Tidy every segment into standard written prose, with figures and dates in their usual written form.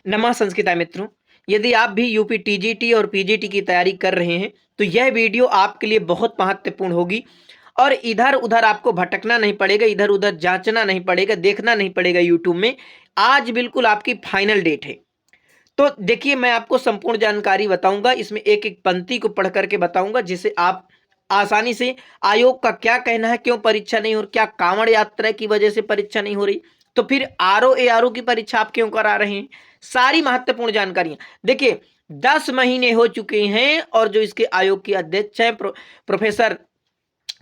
नमः संस्कृताय मित्रों, यदि आप भी यूपी टीजीटी और पीजीटी की तैयारी कर रहे हैं तो यह वीडियो आपके लिए बहुत महत्वपूर्ण होगी। और इधर उधर आपको भटकना नहीं पड़ेगा, इधर उधर जांचना नहीं पड़ेगा, देखना नहीं पड़ेगा यूट्यूब में। आज बिल्कुल आपकी फाइनल डेट है। तो देखिए, मैं आपको संपूर्ण जानकारी बताऊंगा, इसमें एक एक पंक्ति को पढ़ करके बताऊंगा जिससे आप आसानी से आयोग का क्या कहना है, क्यों परीक्षा नहीं हो रही, क्या कांवड़ यात्रा की वजह से परीक्षा नहीं हो रही, तो फिर आरओ एआरओ की परीक्षा आप क्यों करा रहे हैं, सारी महत्वपूर्ण जानकारियां देखिए। 10 महीने हो चुके हैं और जो इसके आयोग के अध्यक्ष हैं प्रोफेसर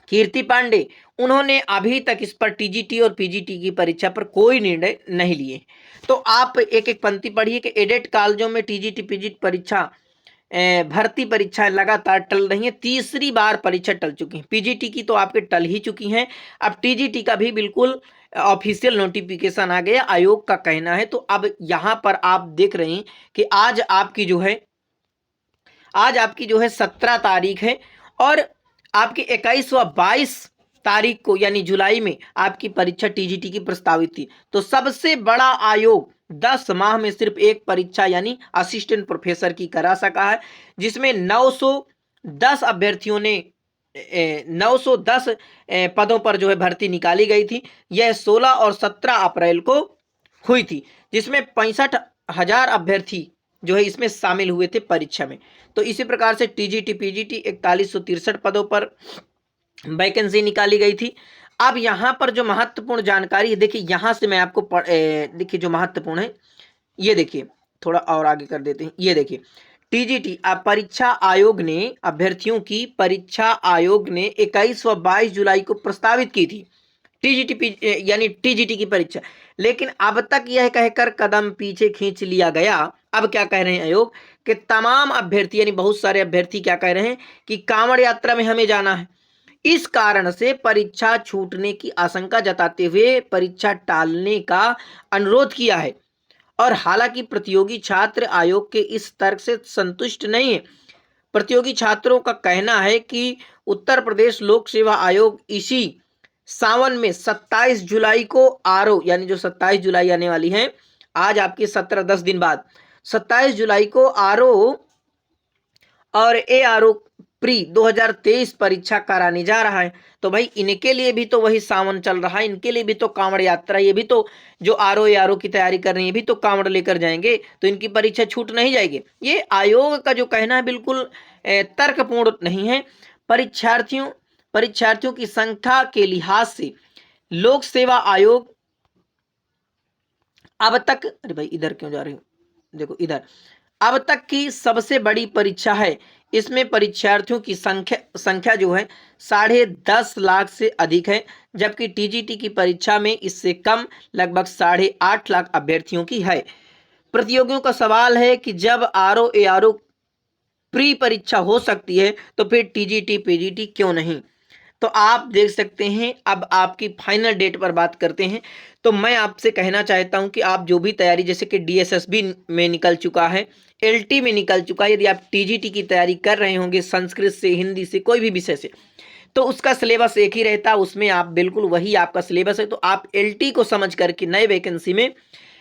कीर्ति पांडे, उन्होंने अभी तक इस पर टीजीटी और पीजीटी की परीक्षा पर कोई निर्णय नहीं लिए। तो आप एक एक पंक्ति पढ़िए कि एडेड कॉलेजों में टीजीटी पीजीटी परीक्षा भर्ती परीक्षाएं लगातार टल रही हैं। तीसरी बार परीक्षा टल चुकी है। पीजीटी की तो आपके टल ही चुकी हैं, अब टीजीटी का भी बिल्कुल ऑफिशियल नोटिफिकेशन आ गया, आयोग का कहना है। तो अब यहाँ पर आप देख रहे हैं कि आज आपकी जो है 17 तारीख है और आपकी 21 व 22 तारीख को यानी जुलाई में आपकी परीक्षा टीजीटी की प्रस्तावित थी। तो सबसे बड़ा आयोग 10 माह में सिर्फ एक परीक्षा यानी असिस्टेंट प्रोफेसर की करा सका है, जिसमें 910 अभ्यर्थियों ने 910 पदों पर जो है भर्ती निकाली गई थी। यह 16 और 17 अप्रैल को हुई थी, जिसमें 65,000 अभ्यर्थी जो है इसमें शामिल हुए थे परीक्षा में। तो इसी प्रकार से टीजीटी पीजीटी 4163 पदों पर वैकेंसी निकाली गई थी। अब यहाँ पर जो महत्वपूर्ण जानकारी है, देखिए यहाँ से मैं आपको देखिए जो महत्वपूर्ण है ये देखिए, थोड़ा और आगे कर देते हैं। ये देखिए टीजीटी परीक्षा आयोग ने अभ्यर्थियों की परीक्षा आयोग ने 21 व 22 जुलाई को प्रस्तावित की थी टीजीटी यानी टीजीटी की परीक्षा, लेकिन अब तक यह कहकर कदम पीछे खींच लिया गया। अब क्या कह रहे हैं आयोग कि तमाम अभ्यर्थी यानी बहुत सारे अभ्यर्थी क्या कह रहे हैं कि कांवड़ यात्रा में हमें जाना है, इस कारण से परीक्षा छूटने की आशंका जताते हुए परीक्षा टालने का अनुरोध किया है। और हालांकि प्रतियोगी छात्र आयोग के इस तर्क से संतुष्ट नहीं है। प्रतियोगी छात्रों का कहना है कि उत्तर प्रदेश लोक सेवा आयोग इसी सावन में 27 जुलाई को आरओ यानी जो 27 जुलाई आने वाली है, आज आपकी 17-10 दिन बाद 27 जुलाई को आरओ और एआरओ प्री 2023 परीक्षा कराने जा रहा है। तो भाई इनके लिए भी तो वही सावन चल रहा है, इनके लिए भी तो कांवड़ यात्रा, ये भी तो जो आरओ एआरओ की तैयारी कर रहे हैं ये भी तो कांवड़ लेकर जाएंगे, तो इनकी परीक्षा छूट नहीं जाएगी। ये आयोग का जो कहना है बिल्कुल तर्कपूर्ण नहीं है। परीक्षार्थियों की संख्या के लिहाज से लोक सेवा आयोग अब तक, अरे भाई इधर क्यों जा रही हूँ, देखो इधर, अब तक की सबसे बड़ी परीक्षा है। इसमें परीक्षार्थियों की संख्या जो है 10.5 लाख से अधिक है, जबकि टीजीटी की परीक्षा में इससे कम लगभग 8.5 लाख अभ्यर्थियों की है। प्रतियोगियों का सवाल है कि जब आरओ एआरओ प्री परीक्षा हो सकती है तो फिर टीजीटी पीजीटी क्यों नहीं। तो आप देख सकते हैं, अब आपकी फाइनल डेट पर बात करते हैं। तो मैं आपसे कहना चाहता हूं कि आप जो भी तैयारी, जैसे कि डीएसएसबी में निकल चुका है, एलटी में निकल चुका है, यदि आप टीजीटी की तैयारी कर रहे होंगे संस्कृत से, हिंदी से, कोई भी विषय से, तो उसका सिलेबस एक ही रहता है, उसमें आप बिल्कुल वही आपका सिलेबस है। तो आप एलटी को समझ करके नए वैकेंसी में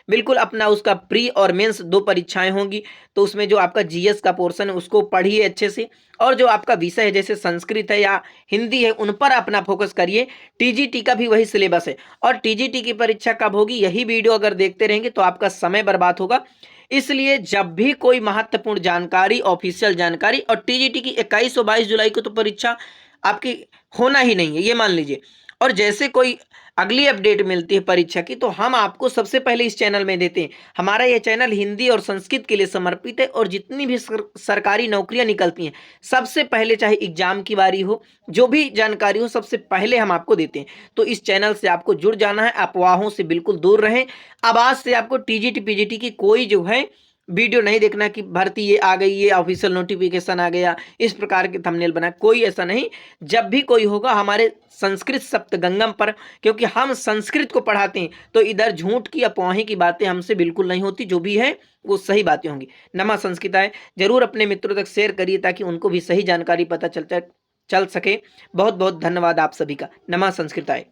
बिल्कुल अपना उसका प्री और मेंस 2 परीक्षाएं होंगी, तो उसमें जो आपका जीएस का पोर्शन है उसको पढ़िए अच्छे से, और जो आपका विषय है जैसे संस्कृत है या हिंदी है उन पर अपना फोकस करिए। टीजीटी का भी वही सिलेबस है, और टीजीटी की परीक्षा कब होगी यही वीडियो अगर देखते रहेंगे तो आपका समय बर्बाद होगा। इसलिए जब भी कोई महत्वपूर्ण जानकारी, ऑफिशियल जानकारी, और टीजीटी की 21 और 22 जुलाई को तो परीक्षा आपकी होना ही नहीं है, ये मान लीजिए। और जैसे कोई अगली अपडेट मिलती है परीक्षा की तो हम आपको सबसे पहले इस चैनल में देते हैं। हमारा यह चैनल हिंदी और संस्कृत के लिए समर्पित है, और जितनी भी सरकारी नौकरियां निकलती हैं सबसे पहले, चाहे एग्जाम की बारी हो, जो भी जानकारी हो, सबसे पहले हम आपको देते हैं। तो इस चैनल से आपको जुड़ जाना है, अफवाहों से बिल्कुल दूर रहें। अब आज से आपको टीजीटी पीजीटी की कोई जो है वीडियो नहीं देखना कि भर्ती ये आ गई, ये ऑफिशियल नोटिफिकेशन आ गया, इस प्रकार के थंबनेल बना, कोई ऐसा नहीं। जब भी कोई होगा हमारे संस्कृत सप्तगंगम पर, क्योंकि हम संस्कृत को पढ़ाते हैं, तो इधर झूठ की अफवाहें की बातें हमसे बिल्कुल नहीं होती, जो भी है वो सही बातें होंगी। नमः संस्कृताय जरूर अपने मित्रों तक शेयर करिए ताकि उनको भी सही जानकारी पता चल सके। बहुत बहुत धन्यवाद आप सभी का। नमः संस्कृताय।